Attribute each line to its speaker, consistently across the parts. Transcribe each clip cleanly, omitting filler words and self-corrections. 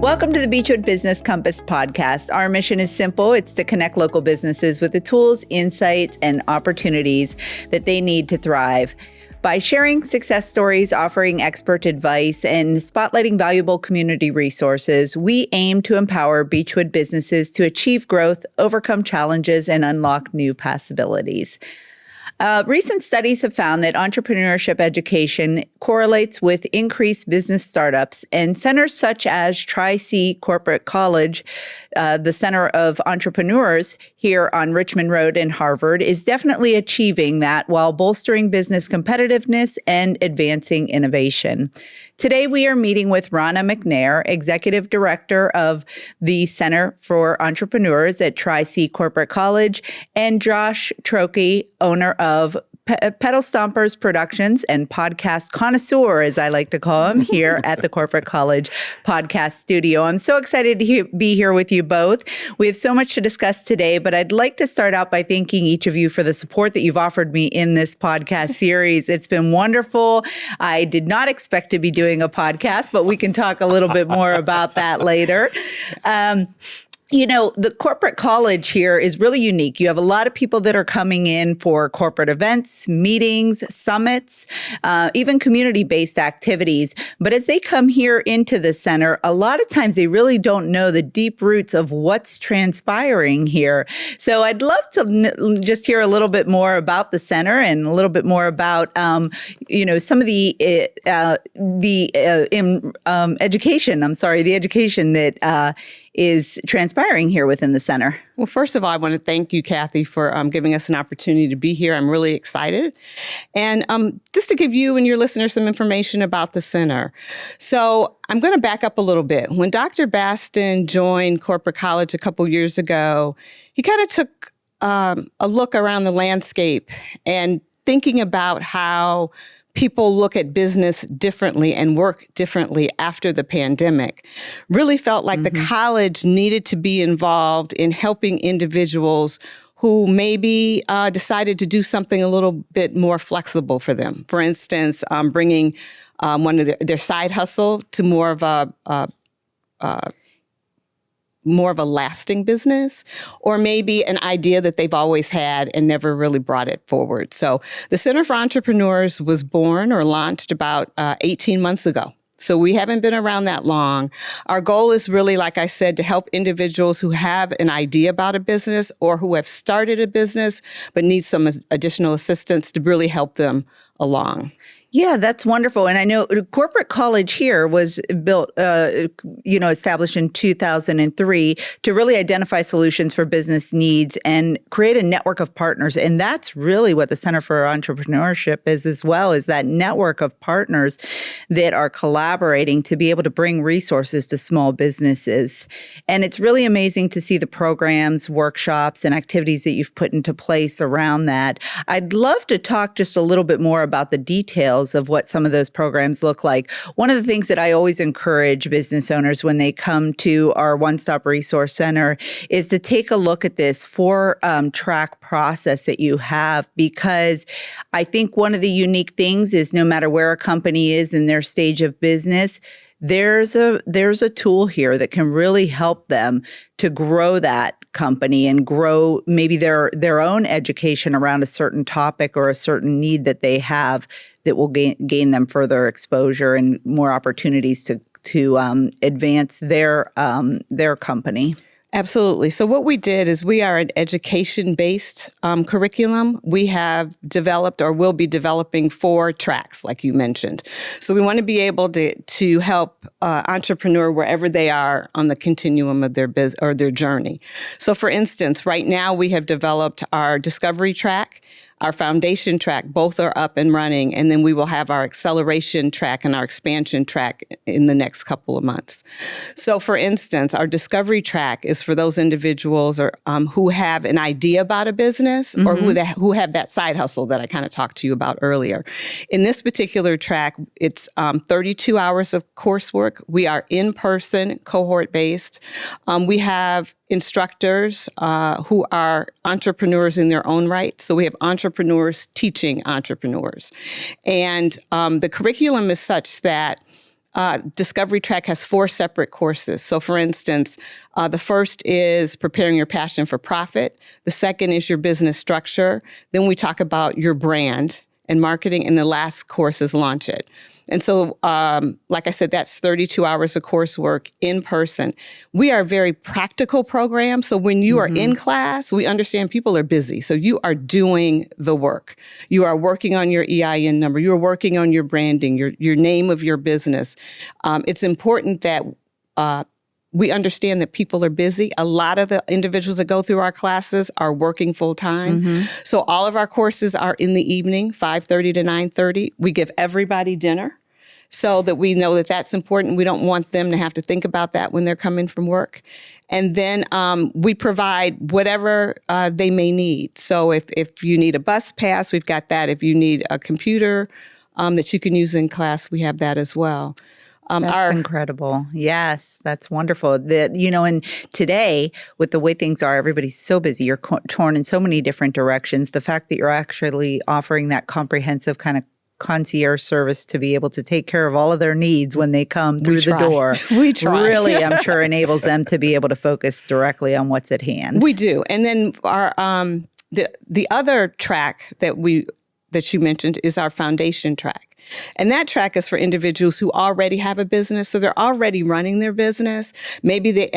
Speaker 1: Welcome to the Beachwood Business Compass Podcast. Our mission is simple. It's to connect local businesses with the tools, insights, and opportunities that they need to thrive. By sharing success stories, offering expert advice, and spotlighting valuable community resources, we aim to empower Beachwood businesses to achieve growth, overcome challenges, and unlock new possibilities. Recent studies have found that entrepreneurship education correlates with increased business startups, and centers such as Tri-C Corporate College, the Center of Entrepreneurs here on Richmond Road in Harvard, is definitely achieving that while bolstering business competitiveness and advancing innovation. Today, we are meeting with Ronna McNair, Executive Director of the Center for Entrepreneurs at Tri-C Corporate College, and Josh Troche, owner of Pedal Stomper Productions and podcast Connoisseur, as I like to call him, here at the Corporate College podcast studio. I'm so excited to be here with you both. We have so much to discuss today, but I'd like to start out by thanking each of you for the support that you've offered me in this podcast series. It's been wonderful. I did not expect to be doing a podcast, but we can talk a little bit more about that later. You know, the corporate college here is really unique. You have a lot of people that are coming in for corporate events, meetings, summits, even community-based activities. But as they come here into the center, a lot of times they really don't know the deep roots of what's transpiring here. So I'd love to just hear a little bit more about the center and a little bit more about, some of the education that is transpiring here within the center.
Speaker 2: Well, first of all, I want to thank you, Kathy, for giving us an opportunity to be here. I'm really excited. And just to give you and your listeners some information about the center. So I'm going to back up a little bit. When Dr. Baston joined Corporate College a couple years ago, he kind of took a look around the landscape and thinking about how people look at business differently and work differently after the pandemic, really felt like the college needed to be involved in helping individuals who maybe decided to do something a little bit more flexible for them. For instance, bringing one of their side hustle to more of a lasting business, or maybe an idea that they've always had and never really brought it forward. So the Center for Entrepreneurs was born or launched about 18 months ago. So we haven't been around that long. Our goal is really, like I said, to help individuals who have an idea about a business or who have started a business but need some additional assistance to really help them along.
Speaker 1: Yeah, that's wonderful. And I know Corporate College here was built, established in 2003 to really identify solutions for business needs and create a network of partners. And that's really what the Center for Entrepreneurship is as well, is that network of partners that are collaborating to be able to bring resources to small businesses. And it's really amazing to see the programs, workshops, and activities that you've put into place around that. I'd love to talk just a little bit more about the details of what some of those programs look like. One of the things that I always encourage business owners when they come to our one-stop resource center is to take a look at this four-track process that you have, because I think one of the unique things is no matter where a company is in their stage of business, there's a tool here that can really help them to grow that company and grow maybe their own education around a certain topic or a certain need that they have that will gain them further exposure and more opportunities to advance their company.
Speaker 2: Absolutely. So what we did is we are an education-based curriculum. We have developed or will be developing 4 tracks, like you mentioned. So we want to be able to help entrepreneur wherever they are on the continuum of their business or their journey. So for instance, right now we have developed our discovery track, our foundation track, both are up and running, and then we will have our acceleration track and our expansion track in the next couple of months. So for instance, our discovery track is for those individuals who have an idea about a business or who have that side hustle that I kind of talked to you about earlier. In this particular track, it's 32 hours of coursework. We are in-person, cohort-based. We have instructors who are entrepreneurs in their own right. So we have entrepreneurs teaching entrepreneurs. And the curriculum is such that Discovery Track has 4 separate courses. So for instance, the first is preparing your passion for profit. The second is your business structure. Then we talk about your brand and marketing. And the last course is Launch It. And so, like I said, that's 32 hours of coursework in person. We are a very practical program. So when you are in class, we understand people are busy. So you are doing the work. You are working on your EIN number. You are working on your branding, your name of your business. It's important that we understand that people are busy. A lot of the individuals that go through our classes are working full time. So all of our courses are in the evening, 5:30 to 9:30. We give everybody dinner so that we know that that's important. We don't want them to have to think about that when they're coming from work. And then we provide whatever they may need. So if you need a bus pass, we've got that. If you need a computer that you can use in class, we have that as well.
Speaker 1: That's incredible. Yes, that's wonderful. And today, with the way things are, everybody's so busy. You're torn in so many different directions. The fact that you're actually offering that comprehensive kind of concierge service to be able to take care of all of their needs when they come through the door.
Speaker 2: We try.
Speaker 1: Really, I'm sure, enables them to be able to focus directly on what's at hand.
Speaker 2: We do. And then our the other track that you mentioned is our foundation track. And that track is for individuals who already have a business. So they're already running their business. Maybe the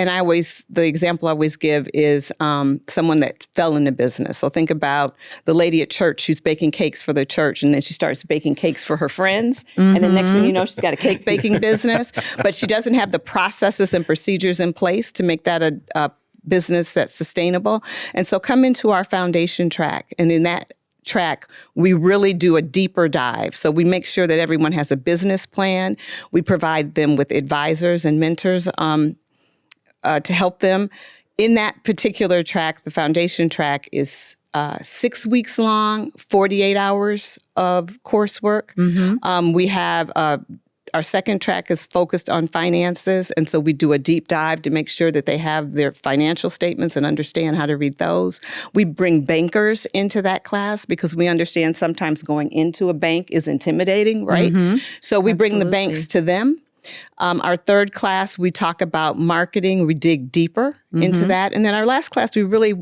Speaker 2: example I always give is someone that fell into business. So think about the lady at church who's baking cakes for the church, and then she starts baking cakes for her friends. And then next thing you know, she's got a cake baking business, but she doesn't have the processes and procedures in place to make that a business that's sustainable. And so come into our foundation track. And in that track, we really do a deeper dive. So we make sure that everyone has a business plan. We provide them with advisors and mentors to help them. In that particular track, the foundation track is 6 weeks long, 48 hours of coursework. We have our second track is focused on finances, and so we do a deep dive to make sure that they have their financial statements and understand how to read those. We bring bankers into that class because we understand sometimes going into a bank is intimidating, right? So we bring the banks to them. Our third class, we talk about marketing. We dig deeper into that. And then our last class, we really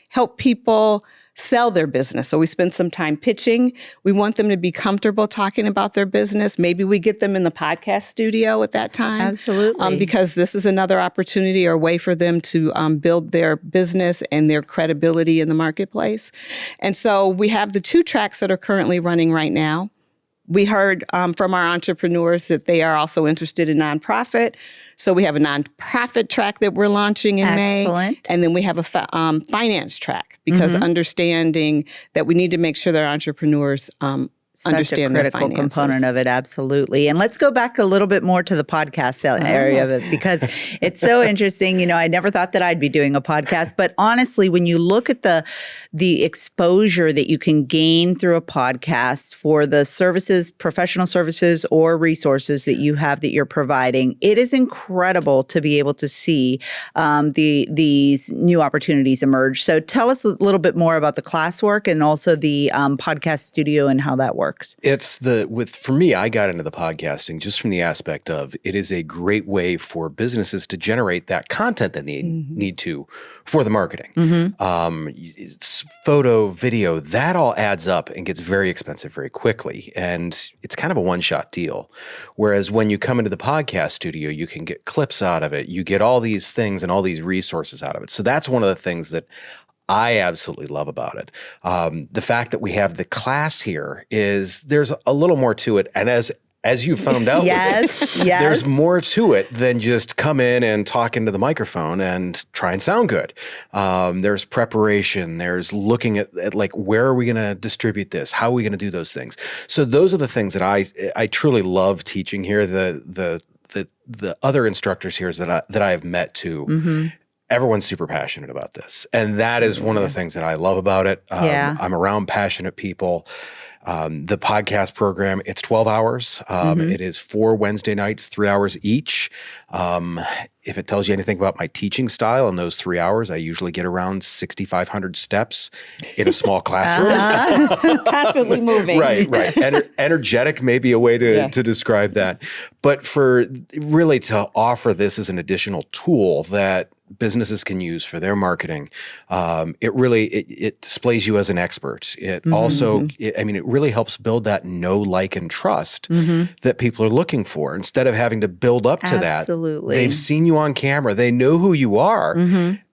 Speaker 2: help people sell their business. So we spend some time pitching. We want them to be comfortable talking about their business. Maybe we get them in the podcast studio at that time.
Speaker 1: Absolutely.
Speaker 2: Because this is another opportunity or way for them to build their business and their credibility in the marketplace. And so we have the 2 tracks that are currently running right now. We heard from our entrepreneurs that they are also interested in nonprofit. So we have a nonprofit track that we're launching in May. And then we have a finance track because understanding that we need to make sure that our entrepreneurs understand
Speaker 1: such a critical component of it. Absolutely. And let's go back a little bit more to the podcast area of it because it's so interesting. I never thought that I'd be doing a podcast, but honestly, when you look at the exposure that you can gain through a podcast for the services, professional services or resources that you have that you're providing, it is incredible to be able to see these new opportunities emerge. So tell us a little bit more about the classwork and also the podcast studio and how that works.
Speaker 3: For me, I got into the podcasting just from the aspect of it is a great way for businesses to generate that content that they need to for the marketing. It's photo, video, that all adds up and gets very expensive very quickly. And it's kind of a one-shot deal. Whereas when you come into the podcast studio, you can get clips out of it. You get all these things and all these resources out of it. So that's one of the things that I absolutely love about it. The fact that we have the class here is there's a little more to it. And as you found out, there's more to it than just come in and talk into the microphone and try and sound good. There's preparation. There's looking at like, where are we going to distribute this? How are we going to do those things? So those are the things that I truly love teaching here. The other instructors here that I have met too. Everyone's super passionate about this. And that is one of the things that I love about it. I'm around passionate people. The podcast program, it's 12 hours. It is 4 Wednesday nights, 3 hours each. If it tells you anything about my teaching style, in those 3 hours, I usually get around 6,500 steps in a small classroom.
Speaker 2: Constantly moving.
Speaker 3: Right. Energetic may be a way to describe that. But for really to offer this as an additional tool that businesses can use for their marketing, it displays you as an expert. It also, it really helps build that know, like, and trust that people are looking for. Instead of having to build up to that, they've seen you on camera. They know who you are.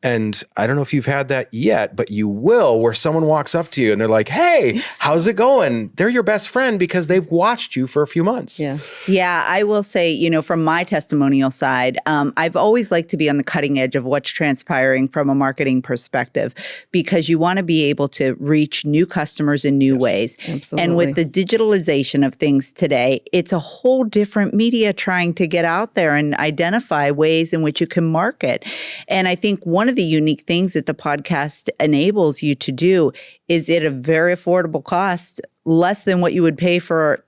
Speaker 3: And I don't know if you've had that yet, but you will, where someone walks up to you and they're like, hey, how's it going? They're your best friend because they've watched you for a few months.
Speaker 1: Yeah, I will say, from my testimonial side, I've always liked to be on the cutting edge of what's transpiring from a marketing perspective, because you want to be able to reach new customers in new ways.
Speaker 2: Absolutely.
Speaker 1: And with the digitalization of things today, it's a whole different media trying to get out there and identify ways in which you can market. And I think one of the unique things that the podcast enables you to do is at a very affordable cost, less than what you would pay for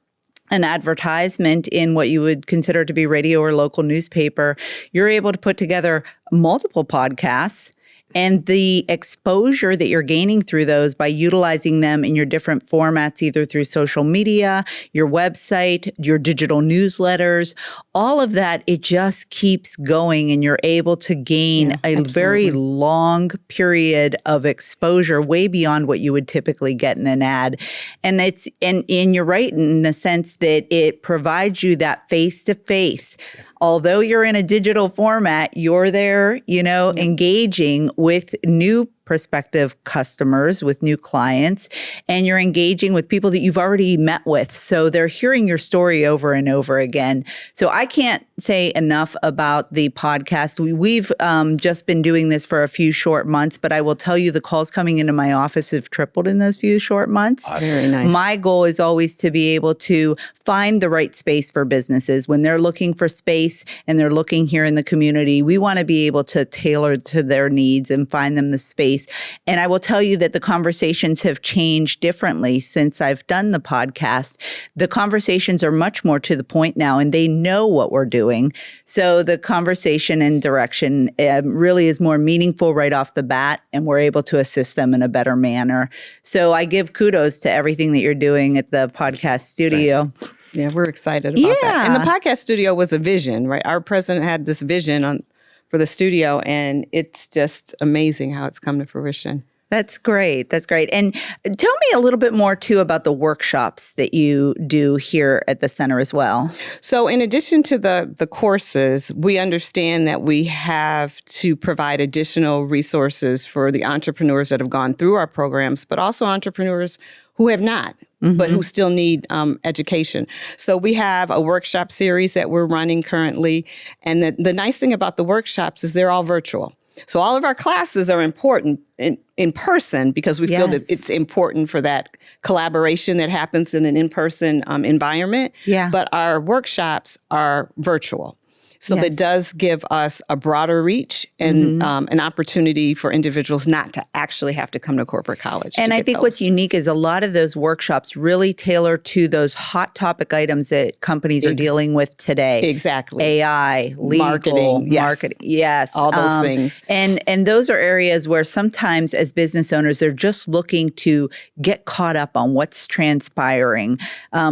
Speaker 1: an advertisement in what you would consider to be radio or local newspaper. You're able to put together multiple podcasts, and the exposure that you're gaining through those by utilizing them in your different formats, either through social media, your website, your digital newsletters, all of that, it just keeps going, and you're able to gain a very long period of exposure, way beyond what you would typically get in an ad. And and you're right in the sense that it provides you that face-to-face. Although you're in a digital format, you're there, engaging with new prospective customers, with new clients, and you're engaging with people that you've already met with. So they're hearing your story over and over again. So I can't say enough about the podcast. We've just been doing this for a few short months, but I will tell you the calls coming into my office have tripled in those few short months.
Speaker 3: Awesome.
Speaker 2: Very nice.
Speaker 1: My goal is always to be able to find the right space for businesses. When they're looking for space and they're looking here in the community, we want to be able to tailor to their needs and find them the space. And I will tell you that the conversations have changed differently since I've done the podcast. The conversations are much more to the point now, and they know what we're doing. So the conversation and direction really is more meaningful right off the bat, and we're able to assist them in a better manner. So I give kudos to everything that you're doing at the podcast studio.
Speaker 2: Yeah, we're excited about that. And the podcast studio was a vision, right? Our president had this vision for the studio, and it's just amazing how it's come to fruition.
Speaker 1: That's great. That's great. And tell me a little bit more, too, about the workshops that you do here at the center as well.
Speaker 2: So in addition to the courses, we understand that we have to provide additional resources for the entrepreneurs that have gone through our programs, but also entrepreneurs who have not, but who still need education. So we have a workshop series that we're running currently. And the nice thing about the workshops is they're all virtual. So all of our classes are important in person, because we feel that it's important for that collaboration that happens in an in-person environment.
Speaker 1: Yeah.
Speaker 2: But our workshops are virtual. So that does give us a broader reach and an opportunity for individuals not to actually have to come to corporate college.
Speaker 1: And I think what's unique is a lot of those workshops really tailor to those hot topic items that companies are dealing with today.
Speaker 2: Exactly.
Speaker 1: AI, legal, marketing. Yes.
Speaker 2: All those things.
Speaker 1: And those are areas where sometimes as business owners, they're just looking to get caught up on what's transpiring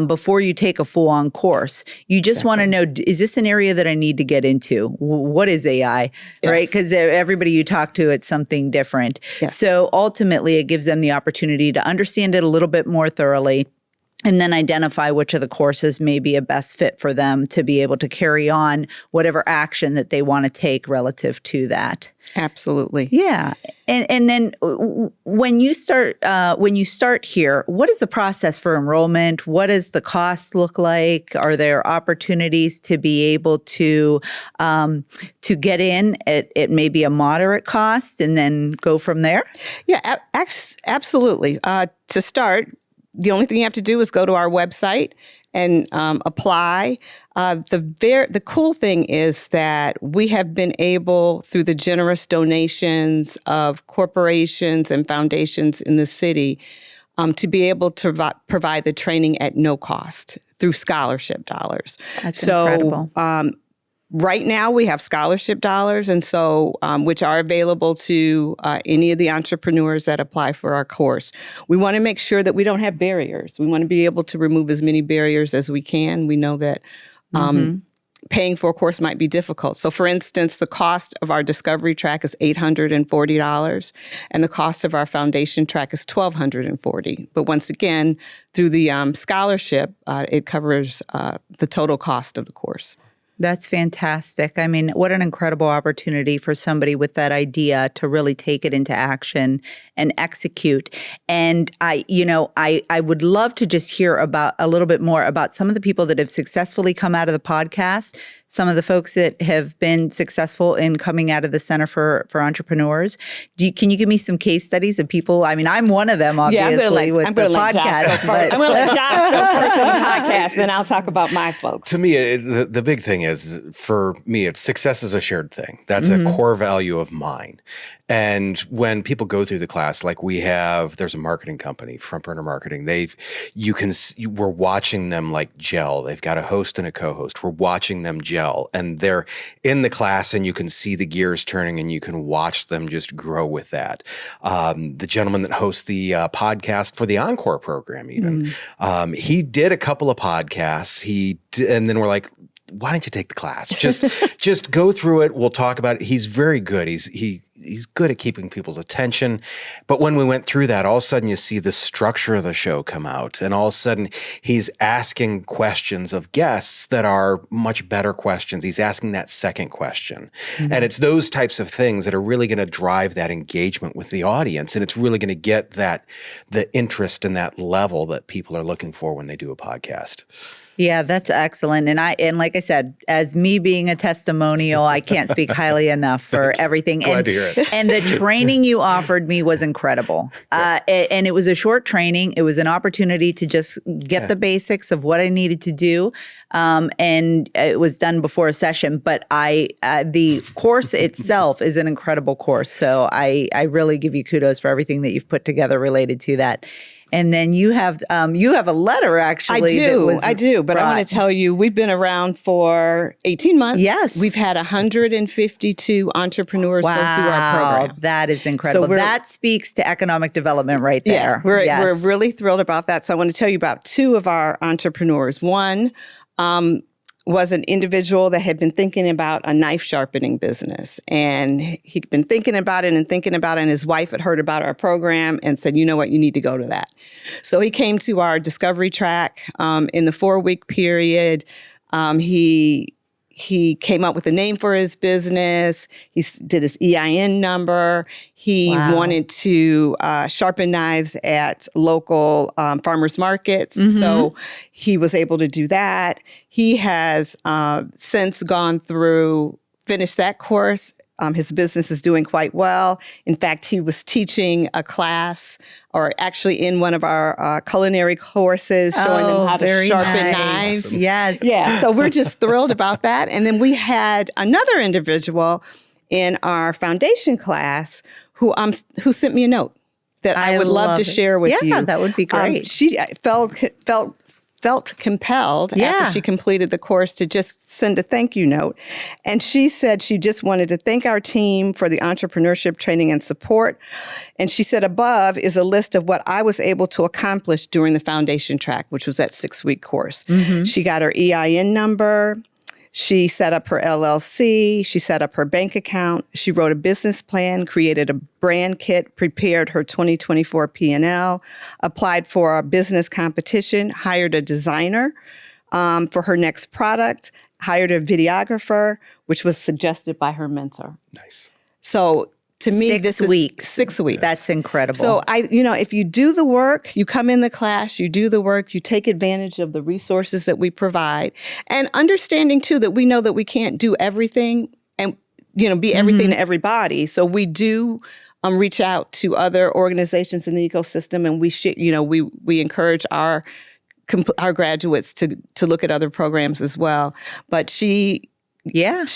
Speaker 1: before you take a full-on course. You just want to know, is this an area that I need to get into? What is AI, right? Because everybody you talk to, it's something different.
Speaker 2: Yes.
Speaker 1: So ultimately, it gives them the opportunity to understand it a little bit more thoroughly, and then identify which of the courses may be a best fit for them to be able to carry on whatever action that they want to take relative to that.
Speaker 2: Absolutely.
Speaker 1: Yeah. And then when you start here, what is the process for enrollment? What does the cost look like? Are there opportunities to be able to get in at maybe a moderate cost and then go from there?
Speaker 2: Yeah, absolutely. To start, the only thing you have to do is go to our website and apply. The cool thing is that we have been able, through the generous donations of corporations and foundations in the city, to be able to provide the training at no cost through scholarship dollars.
Speaker 1: That's incredible.
Speaker 2: Right now, we have scholarship dollars, and so which are available to any of the entrepreneurs that apply for our course. We want to make sure that we don't have barriers. We want to be able to remove as many barriers as we can. We know that paying for a course might be difficult. So, for instance, the cost of our discovery track is $840, and the cost of our foundation track is $1,240. But once again, through the scholarship, it covers the total cost of the course.
Speaker 1: That's fantastic. I mean, what an incredible opportunity for somebody with that idea to really take it into action and execute. And I would love to just hear about a little bit more about some of the people that have successfully come out of the podcast, some of the folks that have been successful in coming out of the Center for Entrepreneurs. Can you give me some case studies of people? I mean, I'm one of them, obviously, with the podcast.
Speaker 2: I'm going to let Josh go first on the podcast, then I'll talk about my folks.
Speaker 3: To me, the big thing is, for me, it's success is a shared thing. That's a core value of mine. And when people go through the class, like there's a marketing company, Front Burner Marketing. We're watching them like gel. They've got a host and a co-host. We're watching them gel, and they're in the class, and you can see the gears turning, and you can watch them just grow with that. The gentleman that hosts the podcast for the Encore program, even he did a couple of podcasts. And then we're like, why don't you take the class? Just go through it. We'll talk about it. He's very good. He's good at keeping people's attention. But when we went through that, all of a sudden you see the structure of the show come out. And all of a sudden he's asking questions of guests that are much better questions. He's asking that second question. And it's those types of things that are really going to drive that engagement with the audience. And it's really going to get the interest and that level that people are looking for when they do a podcast.
Speaker 1: Yeah, that's excellent. And like I said, as me being a testimonial, I can't speak highly enough for everything.
Speaker 3: Glad to hear it.
Speaker 1: And the training you offered me was incredible. And it was a short training. It was an opportunity to just get the basics of what I needed to do. And it was done before a session. But the course itself is an incredible course. So I really give you kudos for everything that you've put together related to that. And then you have a letter, actually.
Speaker 2: I do. But I want to tell you, we've been around for 18 months.
Speaker 1: Yes.
Speaker 2: We've had 152 entrepreneurs go through our program.
Speaker 1: That is incredible. That speaks to economic development right there.
Speaker 2: Yeah, we're really thrilled about that. So I want to tell you about two of our entrepreneurs. One was an individual that had been thinking about a knife sharpening business. And he'd been thinking about it, and his wife had heard about our program and said, you know what, you need to go to that. So he came to our discovery track in the 4-week period. He came up with a name for his business. He did his EIN number. He wanted to sharpen knives at local farmers markets. So he was able to do that. He has since finished that course. His business is doing quite well. In fact, he was teaching a class, or actually in one of our culinary courses, showing them how to sharpen knives.
Speaker 3: Awesome.
Speaker 1: Yes.
Speaker 2: Yeah, so we're just thrilled about that. And then we had another individual in our foundation class who sent me a note that I would love to share with you.
Speaker 1: Yeah, that would be great.
Speaker 2: She felt compelled after she completed the course to just send a thank you note. And she said she just wanted to thank our team for the entrepreneurship training and support. And she said above is a list of what I was able to accomplish during the foundation track, which was that 6-week course. She got her EIN number. She set up her LLC. She set up her bank account. She wrote a business plan, created a brand kit, prepared her 2024 P&L, applied for a business competition, hired a designer for her next product, hired a videographer, which was suggested by her mentor.
Speaker 3: Nice.
Speaker 2: So to me,
Speaker 1: 6 weeks.
Speaker 2: 6 weeks.
Speaker 1: That's incredible.
Speaker 2: So if you do the work, you come in the class, you do the work, you take advantage of the resources that we provide, and understanding too that we know that we can't do everything and be everything to everybody. So we do reach out to other organizations in the ecosystem, and we encourage our graduates to look at other programs as well. But she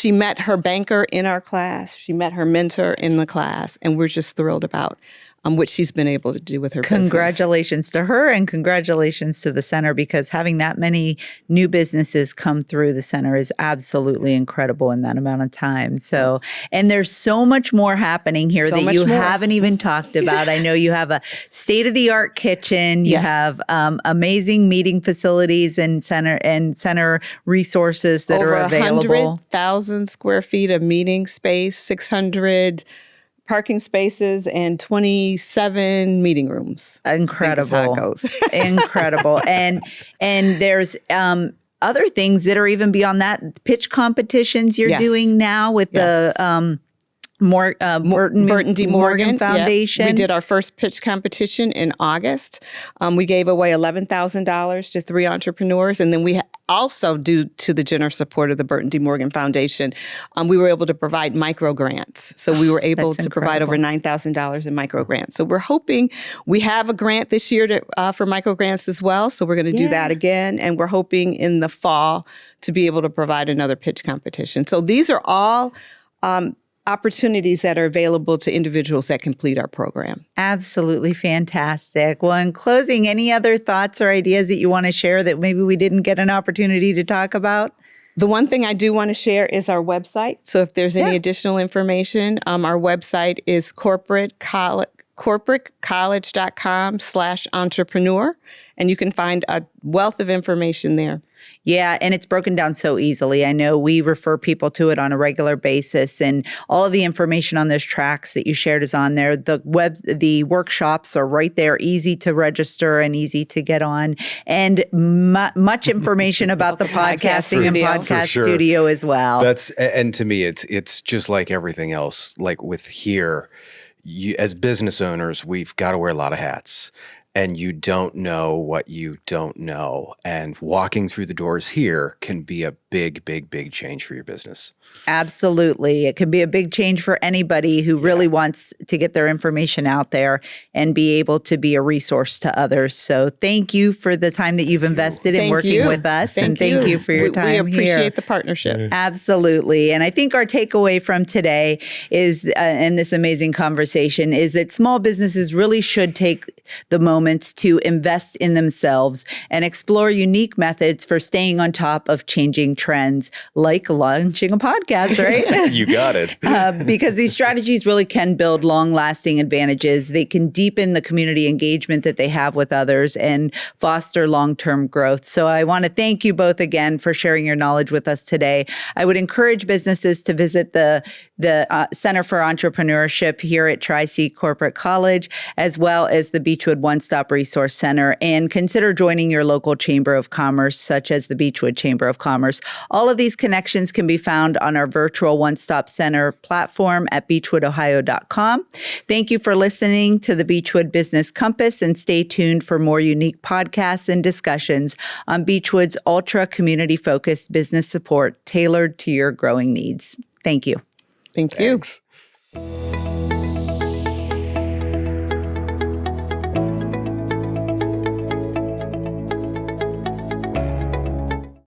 Speaker 2: met her banker in our class. She met her mentor in the class, and we're just thrilled about which she's been able to do with her business.
Speaker 1: Congratulations to her and congratulations to the center, because having that many new businesses come through the center is absolutely incredible in that amount of time. So, and there's so much more happening here that you haven't even talked about. I know you have a state-of-the-art kitchen. You have amazing meeting facilities and center resources that are available.
Speaker 2: Over 100,000 square feet of meeting space, 600 parking spaces, and 27 meeting rooms.
Speaker 1: Incredible. Incredible. And there's other things that are even beyond that. Pitch competitions you're doing now with the Burton D. Morgan Foundation.
Speaker 2: Yeah. We did our first pitch competition in August. We gave away $11,000 to 3 entrepreneurs. And then we also, due to the generous support of the Burton D. Morgan Foundation, we were able to provide micro grants. So we were able to provide over $9,000 in micro grants. So we're hoping, we have a grant this year for micro grants as well. So we're going to do that again. And we're hoping in the fall to be able to provide another pitch competition. So these are all opportunities that are available to individuals that complete our program.
Speaker 1: Absolutely fantastic. Well, in closing, any other thoughts or ideas that you want to share that maybe we didn't get an opportunity to talk about?
Speaker 2: The one thing I do want to share is our website. So if there's any additional information, our website is corporatecollege.com/entrepreneur, and you can find a wealth of information there.
Speaker 1: Yeah, and it's broken down so easily. I know we refer people to it on a regular basis, and all of the information on those tracks that you shared is on there. The workshops are right there, easy to register and easy to get on, and much information about the podcasting and podcast studio as well.
Speaker 3: And to me, it's just like everything else. Like with here, as business owners, we've got to wear a lot of hats. And you don't know what you don't know. And walking through the doors here can be a big, big, big change for your business.
Speaker 1: Absolutely. It can be a big change for anybody who really wants to get their information out there and be able to be a resource to others. So thank you for the time that you've invested in working with us. Thank you for your time here.
Speaker 2: We appreciate the partnership.
Speaker 1: Absolutely. And I think our takeaway from today is, in this amazing conversation, is that small businesses really should take the moments to invest in themselves and explore unique methods for staying on top of changing trends, like launching a podcast, right?
Speaker 3: You got it.
Speaker 1: Because these strategies really can build long-lasting advantages. They can deepen the community engagement that they have with others and foster long-term growth. So I want to thank you both again for sharing your knowledge with us today. I would encourage businesses to visit the Center for Entrepreneurship here at Tri-C Corporate College, as well as the Beachwood One-Stop Resource Center, and consider joining your local Chamber of Commerce, such as the Beachwood Chamber of Commerce. All of these connections can be found on our virtual One-Stop Center platform at beachwoodohio.com. Thank you for listening to the Beachwood Business Compass, and stay tuned for more unique podcasts and discussions on Beachwood's ultra community-focused business support tailored to your growing needs. Thank you.
Speaker 2: Thank you.
Speaker 3: Thanks.